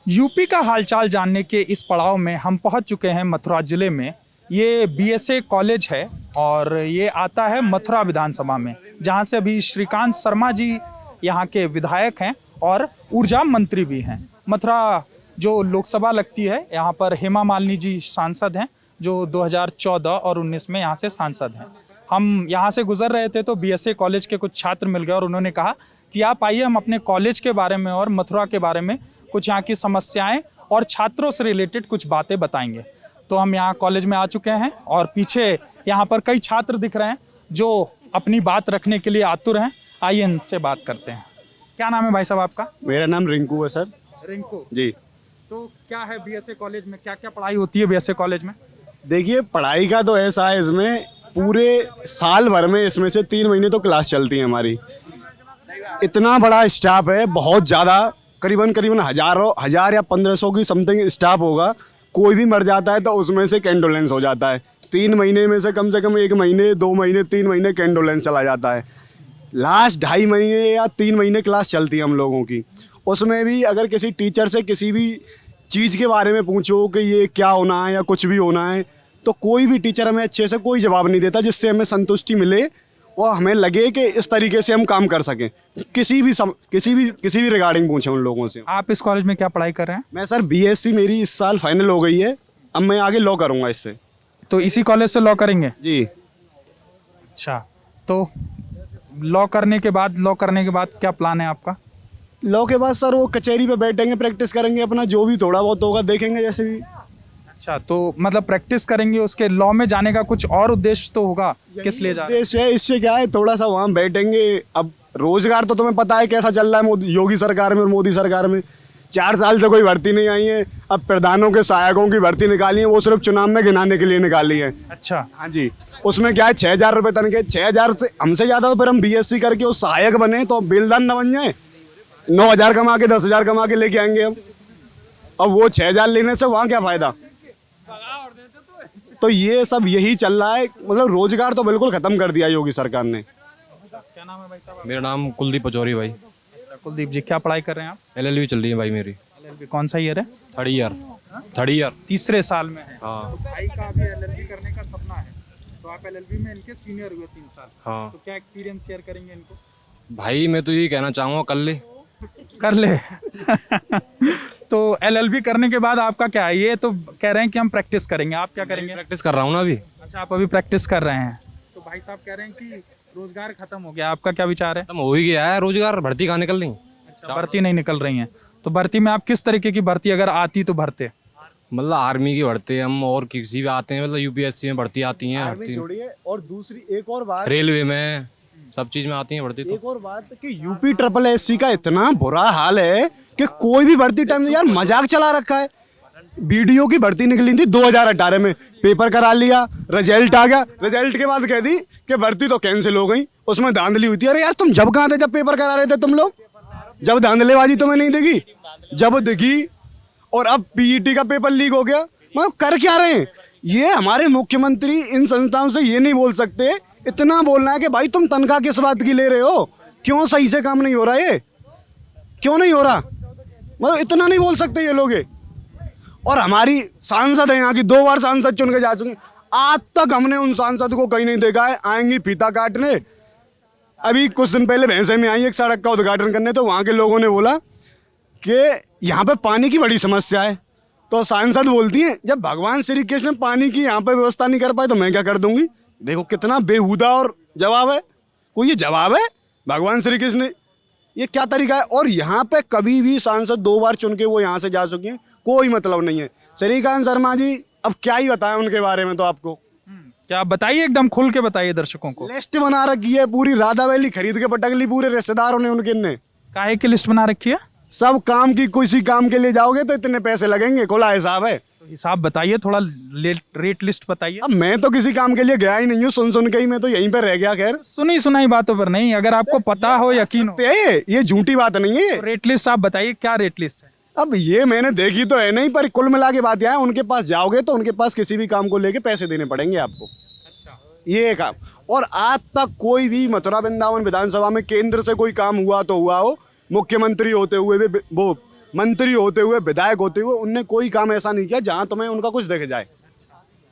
UP का हालचाल जानने के इस पड़ाव में हम पहुंच चुके हैं मथुरा जिले में। ये बीएसए कॉलेज है और ये आता है मथुरा विधानसभा में, जहां से अभी श्रीकांत शर्मा जी यहां के विधायक हैं और ऊर्जा मंत्री भी हैं। मथुरा जो लोकसभा लगती है, यहाँ पर हेमा मालिनी जी सांसद हैं, जो 2014 और 19 में यहाँ से सांसद हैं। हम यहाँ से गुजर रहे थे तो बीएसए कॉलेज के कुछ छात्र मिल गए और उन्होंने कहा कि आप आइए, हम अपने कॉलेज के बारे में और मथुरा के बारे में कुछ यहाँ की समस्याएं और छात्रों से रिलेटेड कुछ बातें बताएंगे। तो हम यहाँ कॉलेज में आ चुके हैं और पीछे यहाँ पर कई छात्र दिख रहे हैं जो अपनी बात रखने के लिए आतुर हैं। आइए इनसे बात करते हैं। क्या नाम है भाई साहब आपका? मेरा नाम रिंकू है सर। रिंकू जी। तो क्या है बीएसए कॉलेज में, क्या क्या पढ़ाई होती है बीएसए कॉलेज में? देखिए, पढ़ाई का तो ऐसा है, इसमें पूरे साल भर में इसमें से 3 महीने तो क्लास चलती है हमारी। इतना बड़ा स्टाफ है, बहुत ज़्यादा, करीबन 1000 या 1500 की समथिंग स्टाफ होगा। कोई भी मर जाता है तो उसमें से कैंडोलेंस हो जाता है। 3 महीने में से कम 1 महीने, 2 महीने, 3 महीने कैंडोलेंस चला जाता है। लास्ट 2.5 महीने या 3 महीने क्लास चलती है हम लोगों की। उसमें भी अगर किसी टीचर से किसी भी चीज़ के बारे में पूछो कि ये क्या होना है या कुछ भी होना है, तो कोई भी टीचर हमें अच्छे से कोई जवाब नहीं देता जिससे हमें संतुष्टि मिले और हमें लगे कि इस तरीके से हम काम कर सकें। किसी भी रिगार्डिंग पूछें उन लोगों से। आप इस कॉलेज में क्या पढ़ाई कर रहे हैं? मैं सर बीएससी मेरी इस साल फाइनल हो गई है। अब मैं आगे लॉ करूँगा इससे। तो इसी कॉलेज से लॉ करेंगे? जी। अच्छा, तो लॉ करने के बाद क्या प्लान है आपका? लॉ के बाद सर वो कचहरी पे बैठेंगे, प्रैक्टिस करेंगे, अपना जो भी थोड़ा बहुत होगा देखेंगे जैसे भी। अच्छा, तो मतलब प्रैक्टिस करेंगे, उसके लॉ में जाने का कुछ और उद्देश्य तो होगा, किस लिए जा रहे हैं? उद्देश्य है, इससे क्या है, थोड़ा सा वहाँ बैठेंगे। अब रोजगार तो तुम्हें पता है कैसा चल रहा है योगी सरकार में और मोदी सरकार में। 4 साल से कोई भर्ती नहीं आई है। अब प्रधानों के सहायकों की भर्ती निकाली है, वो सिर्फ चुनाव में गिनाने के लिए निकाली है। अच्छा, हाँ जी। उसमें क्या है, 6000 रुपये तनख्वाह। 6000 से हमसे ज़्यादा तो फिर हम बीएससी करके उस सहायक बने तो बेलदान न बन जाए। 9000 कमा के 10,000 कमा के लेके आएंगे हम। अब वो 6000 लेने से वहाँ क्या फ़ायदा? तो ये सब यही चल रहा है। मतलब रोजगार तो बिल्कुल खत्म कर दिया योगी सरकार ने। क्या नाम है भाई साहब? मेरा नाम कुलदीप पचौरी भाई। अच्छा, कुलदीप जी, क्या पढ़ाई कर रहे हैं आप? LLB चल रही है भाई मेरी। LLB कौन सा ईयर है? Third year. तीसरे साल में है। हाँ। तो भाई का भी LLB करने का सपना है, तो आप LLB में इनके सीनियर हुए 3 साल। हाँ तो क्या एक्सपीरियंस शेयर करेंगे इनको? भाई, मैं तो यही कहना चाहूँगा, कर ले तो LLB करने के बाद आपका क्या है? ये तो कह रहे हैं कि हम प्रैक्टिस करेंगे, आप क्या करेंगे? प्रैक्टिस कर रहा हूँ ना अभी। अच्छा, आप अभी प्रैक्टिस कर रहे हैं। तो भाई साहब कह रहे हैं कि रोजगार खत्म हो गया, आपका क्या विचार है? खत्म हो ही गया है रोजगार, भर्ती कहाँ निकल रही? अच्छा, भर्ती नहीं निकल रही है। तो भर्ती में आप किस तरीके की भर्ती अगर आती तो भरते? मतलब आर्मी की भर्ती हम, और किसी भी आते हैं, मतलब UPSC में भर्ती आती है, छोड़िए, और दूसरी एक और बात, रेलवे में, सब चीज में आती है भर्ती। एक और बात कि UP SSS का इतना बुरा हाल है कि कोई भी भर्ती टाइम यार मजाक चला रखा है। BDO की भर्ती निकली थी 2018 में, पेपर करा लिया, रिजल्ट आ गया, रिजल्ट के बाद कह दी कि भर्ती तो कैंसिल हो गई। उसमें धांधली हुई थी। अरे यार, तुम जब कहाँ थे जब पेपर करा रहे थे तुम लोग? जब धांधलेबाजी तुम्हें नहीं दिखी? जब दिखी और अब PET का पेपर लीक हो गया। मतलब कर क्या रहे हैं ये? हमारे मुख्यमंत्री इन संस्थाओं से ये नहीं बोल सकते, इतना बोलना है कि भाई तुम तनख्वाह किस बात की ले रहे हो? क्यों सही से काम नहीं हो रहा? ये क्यों नहीं हो रहा? मतलब इतना नहीं बोल सकते ये लोग। और हमारी सांसद है यहाँ की, 2 बार सांसद चुन के जा चुके हैं। आज तक हमने उन सांसद को कहीं नहीं देखा है। आएंगी फीता काटने। अभी कुछ दिन पहले भैंसे में आई एक सड़क का उद्घाटन करने, तो वहाँ के लोगों ने बोला कि यहाँ पे पानी की बड़ी समस्या है। तो सांसद बोलती हैं, जब भगवान श्री कृष्ण पानी की यहाँ पे व्यवस्था नहीं कर पाए तो मैं क्या कर दूंगी? देखो कितना बेहुदा और जवाब है। कोई ये जवाब है भगवान श्री कृष्ण? ये क्या तरीका है? और यहाँ पे कभी भी सांसद 2 बार चुन के वो यहाँ से जा चुके हैं, कोई मतलब नहीं है। श्रीकांत शर्मा जी, अब क्या ही बताएं उनके बारे में तो आपको। क्या आप बताइए, एकदम खुल के बताइए दर्शकों को। लिस्ट बना रखी है पूरी, राधा वैली खरीद के पटक ली पूरे रिश्तेदारों ने उनके ने। काहे की लिस्ट बना रखी है? सब काम की, किसी काम के लिए जाओगे तो इतने पैसे लगेंगे, खुला हिसाब है। तो हिसाब बताइए, थोड़ा रेट लिस्ट बताइए। अब मैं तो किसी काम के लिए गया ही नहीं हूँ, सुन के ही मैं तो यहीं पे रह गया। खैर, सुनी सुनाई बातों पर नहीं, अगर आपको पता हो, यकीन हो। ये झूठी बात नहीं है। तो रेट लिस्ट आप बताइए, क्या रेट लिस्ट है? अब ये मैंने देखी तो है नहीं, पर कुल मिला के बात यह है, उनके पास जाओगे तो उनके पास किसी भी काम को लेके पैसे देने पड़ेंगे आपको। अच्छा, ये काम। और आज तक कोई भी मथुरा वृंदावन विधानसभा में केंद्र से कोई काम हुआ तो हुआ हो, मुख्यमंत्री होते हुए भी, वो मंत्री होते हुए, विधायक होते हुए, उनने कोई काम ऐसा नहीं किया जहां तुम्हें उनका कुछ दिख जाए।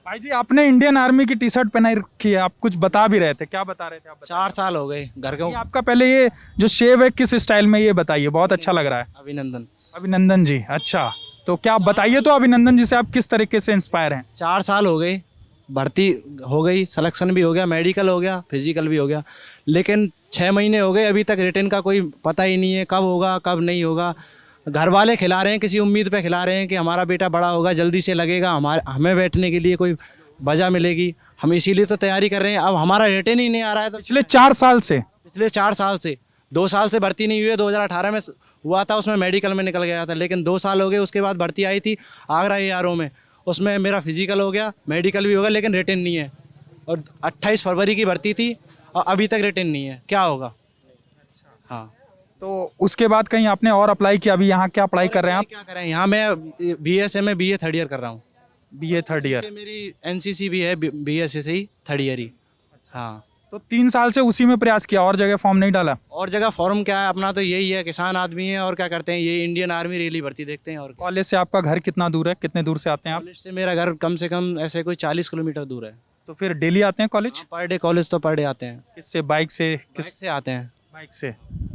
भाई जी आपने इंडियन आर्मी की टी शर्ट पहनाई रखी है, आप कुछ बता भी रहे थे, क्या बता रहे थे आप? 4 साल हो गए घर के। ये आपका पहले ये जो शेव है किस स्टाइल में, ये बताइए, बहुत अच्छा लग रहा है। अभिनंदन। अभिनंदन जी, अच्छा तो क्या आप बताइए तो अभिनंदन जी से आप किस तरीके से इंस्पायर हैं? 4 साल हो गए, भर्ती हो गई, सिलेक्शन भी हो गया, मेडिकल हो गया, फिजिकल भी हो गया, लेकिन 6 महीने हो गए अभी तक रिटर्न का कोई पता ही नहीं है, कब होगा कब नहीं होगा। घर वाले खिला रहे हैं, किसी उम्मीद पे खिला रहे हैं कि हमारा बेटा बड़ा होगा, जल्दी से लगेगा, हमें बैठने के लिए कोई वजह मिलेगी, हम इसीलिए तो तैयारी कर रहे हैं। अब हमारा रिटर्न ही नहीं आ रहा है। तो पिछले 4 साल से? पिछले 4 साल से, 2 साल से भर्ती नहीं हुई है। 2018 में हुआ था, उसमें मेडिकल में निकल गया था, लेकिन 2 साल हो गए। उसके बाद भर्ती आई थी आगरा ARO में, उसमें मेरा फिजिकल हो गया, मेडिकल भी हो गया, लेकिन रिटर्न नहीं है। और 28 फरवरी की भर्ती थी और अभी तक रिटर्न नहीं है, क्या होगा? हाँ, तो उसके बाद कहीं आपने और अप्लाई किया? अभी यहाँ क्या पढ़ाई कर रहे हैं आप? क्या करें, यहाँ मैं BSA में BA 3rd ईयर कर रहा हूँ। BA 3rd year? मेरी NCC भी है, BSA से ही 3rd ईयर ही। हाँ, तो 3 साल से उसी में प्रयास किया, और जगह फॉर्म नहीं डाला? और जगह फॉर्म क्या है, अपना तो यही है, किसान आदमी है और क्या करते हैं, ये इंडियन आर्मी रैली भर्ती देखते हैं। और कॉलेज से आपका घर कितना दूर है, कितने दूर से आते हैं आप? कॉलेज से मेरा घर कम से कम ऐसे कोई 40 किलोमीटर दूर है। तो फिर डेली आते हैं कॉलेज? पर डे कॉलेज तो पर डे आते हैं। किससे, बाइक से? बाइक से आते हैं। बाइक से,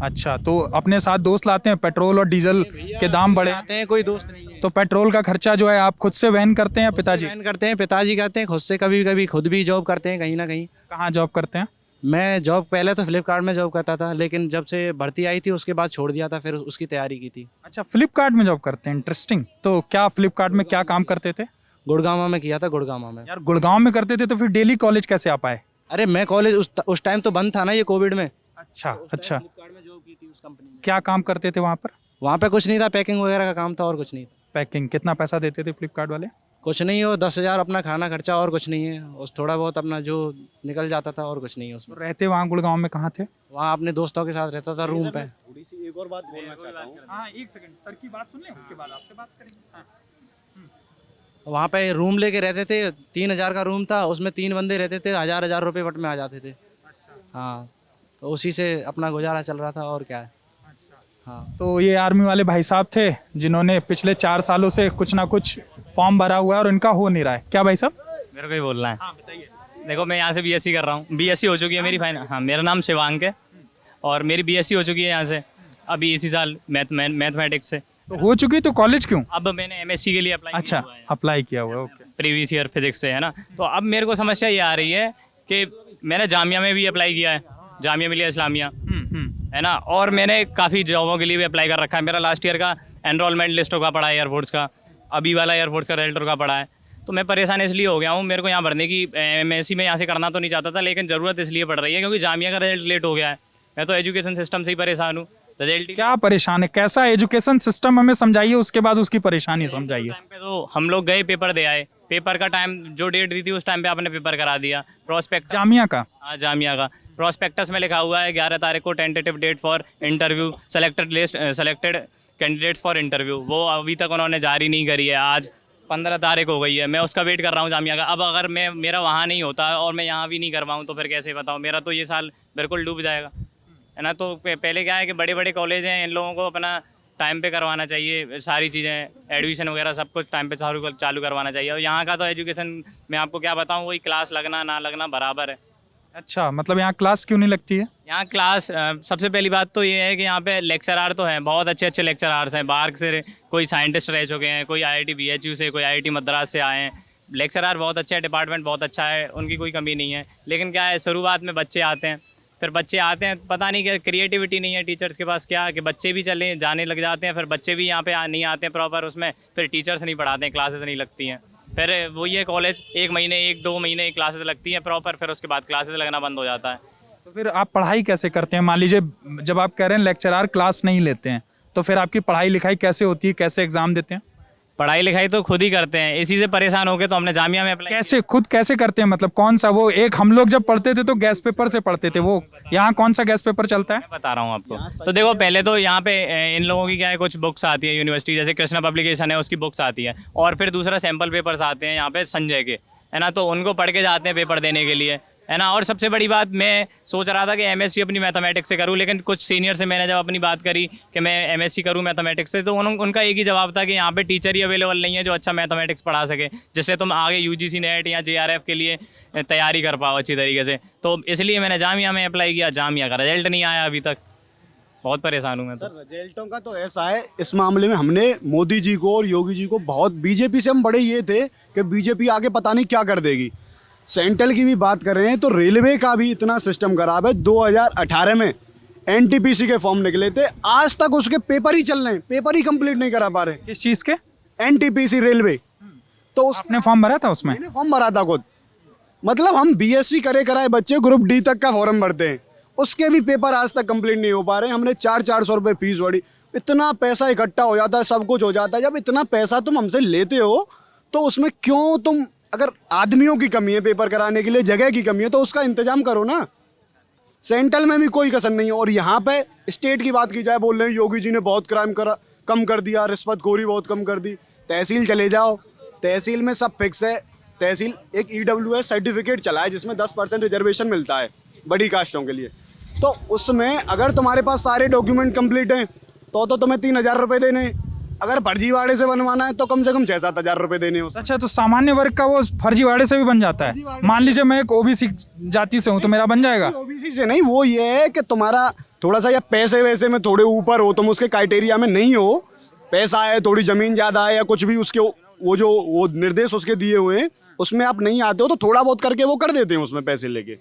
अच्छा। तो अपने साथ दोस्त लाते हैं? पेट्रोल और डीजल के दाम बढ़े, आते हैं, कोई दोस्त नहीं है। तो पेट्रोल का खर्चा जो है आप खुद से वहन करते हैं या पिताजी? वहन करते हैं, पिताजी करते हैं, खुद से कभी कभी खुद भी जॉब करते हैं कहीं ना कहीं। कहाँ जॉब करते हैं? मैं जॉब पहले तो फ्लिपकार्ट में जॉब करता था, लेकिन जब से भर्ती आई थी उसके बाद छोड़ दिया था, फिर उसकी तैयारी की थी। अच्छा, फ्लिपकार्ट में जॉब करते हैं, इंटरेस्टिंग। तो क्या फ्लिपकार्ट में क्या काम करते थे? गुड़गांव में किया था, गुड़गांव में। यार गुड़गांव में करते थे तो फिर डेली कॉलेज कैसे आ पाए? अरे मैं कॉलेज उस टाइम तो बंद था ना, ये कोविड में। अच्छा अच्छा, फ्लिपकार्ट में जॉब की थी उस कंपनी में। क्या काम करते थे वहाँ पर? वहाँ पे कुछ नहीं था, पैकिंग वगैरह का काम था और कुछ नहीं था। पैकिंग? कितना पैसा देते थे फ्लिपकार्ट वाले? कुछ नहीं हो, 10,000 अपना खाना खर्चा और कुछ नहीं है, उस थोड़ा बहुत अपना जो निकल जाता था और कुछ नहीं है उसमें। तो रहते वहाँ गुड़गांव में कहाँ थे? वहाँ अपने दोस्तों के साथ रहता था रूम पे। थोड़ी सी एक और बात बोलना चाहता हूँ। हाँ, एक सेकंड, सर की बात सुन लें, उसके बाद आपसे बात करेंगे। वहाँ पे रूम लेके रहते थे, 3,000 का रूम था, उसमें 3 बंदे रहते थे, 1,000 रुपये वट में आ जाते थे। हाँ, तो उसी से अपना गुजारा चल रहा था और क्या है। हाँ, तो ये आर्मी वाले भाई साहब थे जिन्होंने पिछले 4 सालों से कुछ ना कुछ फॉर्म भरा हुआ है और इनका हो नहीं रहा है। क्या भाई साहब? मेरे को ही बोलना है। हाँ बताइए। देखो मैं यहाँ से BSc कर रहा हूँ, BSc हो चुकी है मेरी फाइनल। हाँ, मेरा नाम शिवांक है और मेरी BSc हो चुकी है यहाँ से अभी इसी साल मैथमेटिक्स से। तो हो चुकी तो कॉलेज क्यों? अब मैंने MSc के लिए अप्लाई अच्छा, किया हुआ है, अप्लाई किया हुआ है, ओके। प्रीवियस ईयर फिजिक्स से, है ना। तो अब मेरे को समस्या ये आ रही है कि मैंने जामिया में भी अप्लाई किया है, जामिया मिलिया इस्लामिया, है ना, और मैंने काफ़ी जॉबों के लिए भी अप्लाई कर रखा है। मेरा लास्ट ईयर का एनरोलमेंट लिस्टों का पड़ा है एयरफोर्स का, अभी वाला एयरफोर्स का रेल्टर का पड़ा है। तो मैं परेशान इसलिए हो गया हूँ, मेरे को यहाँ भरने की MSc में यहाँ से करना तो नहीं चाहता था, लेकिन ज़रूरत इसलिए पड़ रही है क्योंकि जामिया का रिजल्ट लेट हो गया है। मैं तो एजुकेशन सिस्टम से ही परेशान हूँ। रिजल्ट क्या परेशान है, कैसा एजुकेशन सिस्टम हमें समझाइए, उसके बाद उसकी परेशानी समझाइए। टाइम पे तो हम लोग गए, पेपर दे आए, पेपर का टाइम जो डेट दी थी उस टाइम पे आपने पेपर करा दिया। प्रोस्पेक्ट जामिया का? हाँ, जामिया का प्रोस्पेक्टस में लिखा हुआ है 11 तारीख को tentative date for interview, selected candidates for interview, वो अभी तक उन्होंने जारी नहीं करी है। आज 15 तारीख हो गई है, मैं उसका वेट कर रहा हूँ जामिया का। अब अगर मेरा वहाँ नहीं होता और मैं यहाँ भी नहीं करवाऊँ तो फिर कैसे बताऊँ, मेरा तो ये साल बिल्कुल डूब जाएगा, है ना। तो पहले क्या है कि बड़े बड़े कॉलेज हैं, इन लोगों को अपना टाइम पे करवाना चाहिए, सारी चीज़ें एडमिशन वगैरह सब कुछ टाइम पे चालू करवाना चाहिए। और यहाँ का तो एजुकेशन मैं आपको क्या बताऊँ, वही क्लास लगना ना लगना बराबर है। अच्छा, मतलब यहाँ क्लास क्यों नहीं लगती है? यहाँ क्लास सबसे पहली बात तो ये है कि यहाँ पे लेक्चरार तो हैं, बहुत अच्छे अच्छे लेक्चरार्स हैं, बाहर से कोई साइंटिस्ट रह चुके हैं, कोई IIT BHU से, कोई IIT मद्रास से आए हैं। लेक्चरार बहुत अच्छे हैं, डिपार्टमेंट बहुत अच्छा है, उनकी कोई कमी नहीं है। लेकिन क्या है, शुरुआत में बच्चे आते हैं, फिर बच्चे आते हैं, पता नहीं क्या क्रिएटिविटी नहीं है टीचर्स के पास, क्या कि बच्चे भी चले जाने लग जाते हैं, फिर बच्चे भी यहाँ पे नहीं आते हैं प्रॉपर उसमें, फिर टीचर्स नहीं पढ़ाते हैं, क्लासेस नहीं लगती हैं। फिर वो ये कॉलेज 1-2 महीने क्लासेस लगती हैं प्रॉपर, फिर उसके बाद क्लासेस लगना बंद हो जाता है। तो फिर आप पढ़ाई कैसे करते हैं? मान लीजिए जब आप कह रहे हैं लेक्चरार क्लास नहीं लेते हैं, तो फिर आपकी पढ़ाई लिखाई कैसे होती है, कैसे एग्जाम देते हैं? पढ़ाई लिखाई तो खुद ही करते हैं, इसी से परेशान हो गए तो हमने जामिया में अप्लाई। कैसे खुद कैसे करते हैं, मतलब कौन सा? वो एक हम लोग जब पढ़ते थे तो गैस पेपर से पढ़ते थे, वो यहाँ कौन सा गैस पेपर चलता है? मैं बता रहा हूँ आपको। तो देखो पहले तो यहाँ पे इन लोगों की क्या है, कुछ बुक्स आती है यूनिवर्सिटी, जैसे कृष्णा पब्लिकेशन है उसकी बुक्स आती है, और फिर दूसरा सैम्पल पेपर्स आते हैं यहाँ पे संजय के, है ना। तो उनको पढ़ के जाते हैं पेपर देने के लिए, है ना। और सबसे बड़ी बात, मैं सोच रहा था कि एमएससी अपनी मैथमेटिक्स से करूं, लेकिन कुछ सीनियर से मैंने जब अपनी बात करी कि मैं एमएससी करूं मैथमेटिक्स से, तो उनका एक ही जवाब था कि यहाँ पे टीचर ही अवेलेबल नहीं है जो अच्छा मैथमेटिक्स पढ़ा सके, जिससे तुम आगे यूजीसी नेट या जेआरएफ के लिए तैयारी कर पाओ अच्छी तरीके से। तो इसलिए मैंने जामिया में अप्लाई किया। जामिया का रिजल्ट नहीं आया अभी तक, बहुत परेशान हूँ मैं तो। रिजल्टों का तो ऐसा है, इस मामले में हमने मोदी जी को और योगी जी को बहुत, बीजेपी से हम बड़े ये थे कि बीजेपी आगे पता नहीं क्या कर देगी। सेंट्रल की भी बात कर रहे हैं तो रेलवे का भी इतना सिस्टम खराब है। 2018 में एनटीपीसी के फॉर्म निकले थे, आज तक उसके पेपर ही चल रहे हैं, पेपर ही कंप्लीट नहीं करा पा रहे। किस चीज़ के? NTPC railway. तो आपने फॉर्म भरा था उसमें? मैंने फॉर्म भरा था खुद। मतलब हम बीएससी करे कराए बच्चे ग्रुप डी तक का फॉर्म भरते हैं, उसके भी पेपर आज तक कंप्लीट नहीं हो पा रहे हैं। हमने 400 रुपये फीस भरी, इतना पैसा इकट्ठा हो जाता है, सब कुछ हो जाता है। जब इतना पैसा तुम हमसे लेते हो तो उसमें क्यों तुम, अगर आदमियों की कमी है पेपर कराने के लिए, जगह की कमी है, तो उसका इंतजाम करो ना। सेंट्रल में भी कोई कसर नहीं है। और यहाँ पे स्टेट की बात की जाए, बोल रहे हैं योगी जी ने बहुत क्राइम कम कर दिया, रिश्वतखोरी बहुत कम कर दी। तहसील चले जाओ, तहसील में सब फिक्स है। तहसील एक EWS सर्टिफिकेट चला है जिसमें 10% रिजर्वेशन मिलता है बड़ी कास्टों के लिए। तो उसमें अगर तुम्हारे पास सारे डॉक्यूमेंट कंप्लीट हैं तो तुम्हें 3,000 रुपये देने। अगर फर्जीवाड़े से बनवाना है तो कम से कम 6-7 हज़ार रुपये देने हो। अच्छा, तो सामान्य वर्ग का वो फर्जीवाड़े से भी बन जाता है? मान लीजिए मैं एक ओबीसी जाति से हूँ तो मेरा बन जाएगा? ओबीसी से नहीं, वो ये है कि तुम्हारा थोड़ा सा या पैसे वैसे में थोड़े ऊपर हो, तुम उसके क्राइटेरिया में नहीं हो, पैसा है, थोड़ी ज़मीन ज़्यादा है या कुछ भी, उसके वो निर्देश उसके दिए हुए हैं उसमें आप नहीं आते हो तो थोड़ा बहुत करके वो कर देते हैं उसमें पैसे लेके।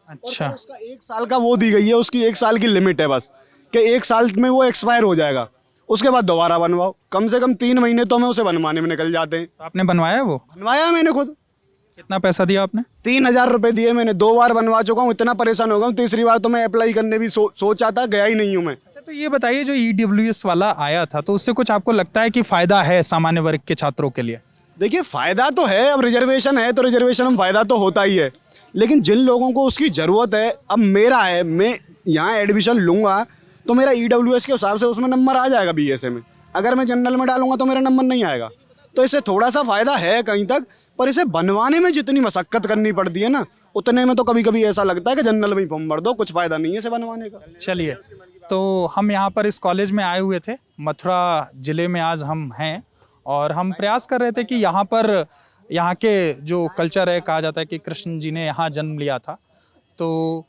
अच्छा, और उसका 1 साल का वो दी गई है, उसकी 1 साल की लिमिट है बस, कि 1 साल में वो एक्सपायर हो जाएगा, उसके बाद दोबारा बनवाओ। कम से कम 3 महीने तो हमें उसे बनवाने में निकल जाते हैं। तो आपने बनवाया वो? बनवाया मैंने खुद। कितना पैसा दिया आपने? 3,000 रुपये दिए मैंने, 2 बार बनवा चुका हूँ। इतना परेशान हो गया हूँ, तीसरी बार तो मैं अप्लाई करने भी सोचा था, गया ही नहीं हूँ मैं। अच्छा, तो ये बताइए जो EWS वाला आया था तो उससे कुछ आपको लगता है कि फ़ायदा है सामान्य वर्ग के छात्रों के लिए? देखिए फ़ायदा तो है, अब रिजर्वेशन है तो रिजर्वेशन में फ़ायदा तो होता ही है, लेकिन जिन लोगों को उसकी ज़रूरत है, अब मेरा है, मैं यहाँ एडमिशन लूँगा तो मेरा EWS के हिसाब से उसमें नंबर आ जाएगा BSA में। अगर मैं जनरल में डालूंगा तो मेरा नंबर नहीं आएगा। तो इससे थोड़ा सा फ़ायदा है कहीं तक, पर इसे बनवाने में जितनी मशक्क़त करनी पड़ती है ना, उतने में तो कभी कभी ऐसा लगता है कि जनरल में ही फॉर्म भर दो, कुछ फ़ायदा नहीं है इसे बनवाने का। चलिए, तो हम यहाँ पर इस कॉलेज में आए हुए थे, मथुरा ज़िले में आज हम हैं और हम प्रयास कर रहे थे कि यहाँ पर यहाँ के जो कल्चर है, कहा जाता है कि कृष्ण जी ने यहाँ जन्म लिया था। तो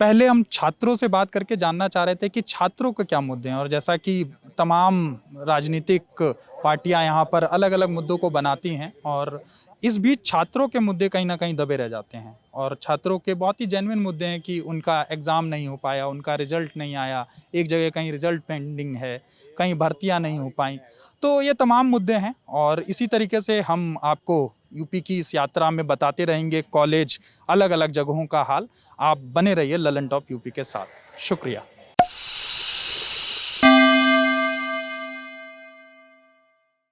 पहले हम छात्रों से बात करके जानना चाह रहे थे कि छात्रों के क्या मुद्दे हैं, और जैसा कि तमाम राजनीतिक पार्टियां यहाँ पर अलग अलग मुद्दों को बनाती हैं और इस बीच छात्रों के मुद्दे कहीं ना कहीं दबे रह जाते हैं। और छात्रों के बहुत ही जेन्युइन मुद्दे हैं कि उनका एग्ज़ाम नहीं हो पाया, उनका रिज़ल्ट नहीं आया, एक जगह कहीं रिज़ल्ट पेंडिंग है, कहीं भर्तियाँ नहीं हो पाई। तो ये तमाम मुद्दे हैं और इसी तरीके से हम आपको यूपी की इस यात्रा में बताते रहेंगे कॉलेज अलग अलग जगहों का हाल। आप बने रहिए ललन टॉप यूपी के साथ। शुक्रिया।